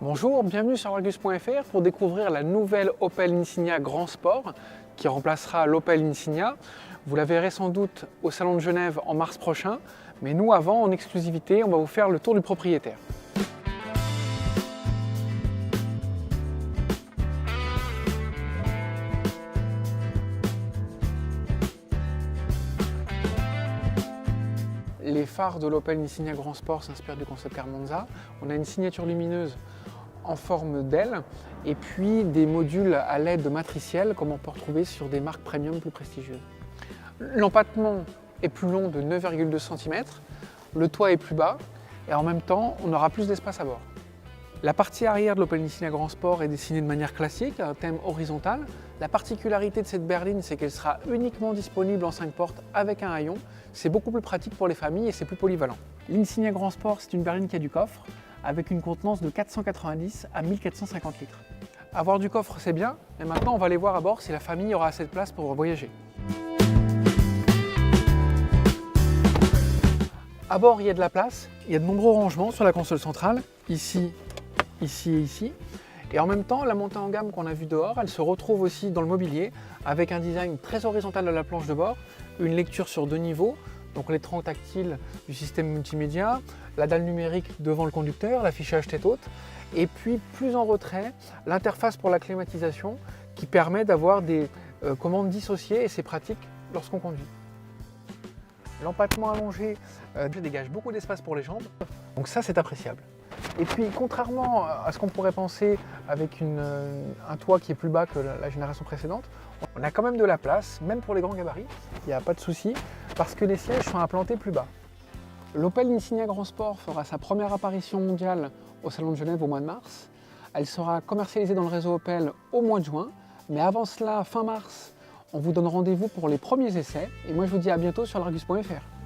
Bonjour, bienvenue sur Argus.fr pour découvrir la nouvelle Opel Insigna Grand Sport qui remplacera l'Opel Insignia. Vous la verrez sans doute au Salon de Genève en mars prochain, mais nous avant, en exclusivité, on va vous faire le tour du propriétaire. Les phares de l'Opel Insignia Grand Sport s'inspirent du concept car Monza. On a une signature lumineuse en forme d'aile et puis des modules à LED matriciels comme on peut retrouver sur des marques premium plus prestigieuses. L'empattement est plus long de 9,2 cm, le toit est plus bas et en même temps on aura plus d'espace à bord. La partie arrière de l'Opel Insignia Grand Sport est dessinée de manière classique, un thème horizontal. La particularité de cette berline, c'est qu'elle sera uniquement disponible en 5 portes avec un haillon. C'est beaucoup plus pratique pour les familles et c'est plus polyvalent. L'Insignia Grand Sport, c'est une berline qui a du coffre, avec une contenance de 490 à 1450 litres. Avoir du coffre, c'est bien, mais maintenant on va aller voir à bord si la famille aura assez de place pour voyager. À bord, il y a de la place, il y a de nombreux rangements sur la console centrale, ici, ici et ici. Et en même temps, la montée en gamme qu'on a vue dehors, elle se retrouve aussi dans le mobilier avec un design très horizontal de la planche de bord, une lecture sur 2 niveaux, donc l'écran tactile du système multimédia, la dalle numérique devant le conducteur, l'affichage tête haute, et puis plus en retrait, l'interface pour la climatisation qui permet d'avoir des commandes dissociées et c'est pratique lorsqu'on conduit. L'empattement allongé dégage beaucoup d'espace pour les jambes, donc ça c'est appréciable. Et puis contrairement à ce qu'on pourrait penser avec un toit qui est plus bas que la génération précédente, on a quand même de la place, même pour les grands gabarits, il n'y a pas de souci, parce que les sièges sont implantés plus bas. L'Opel Insignia Grand Sport fera sa première apparition mondiale au Salon de Genève au mois de mars. Elle sera commercialisée dans le réseau Opel au mois de juin, mais avant cela, fin mars, on vous donne rendez-vous pour les premiers essais, et moi je vous dis à bientôt sur l'Argus.fr.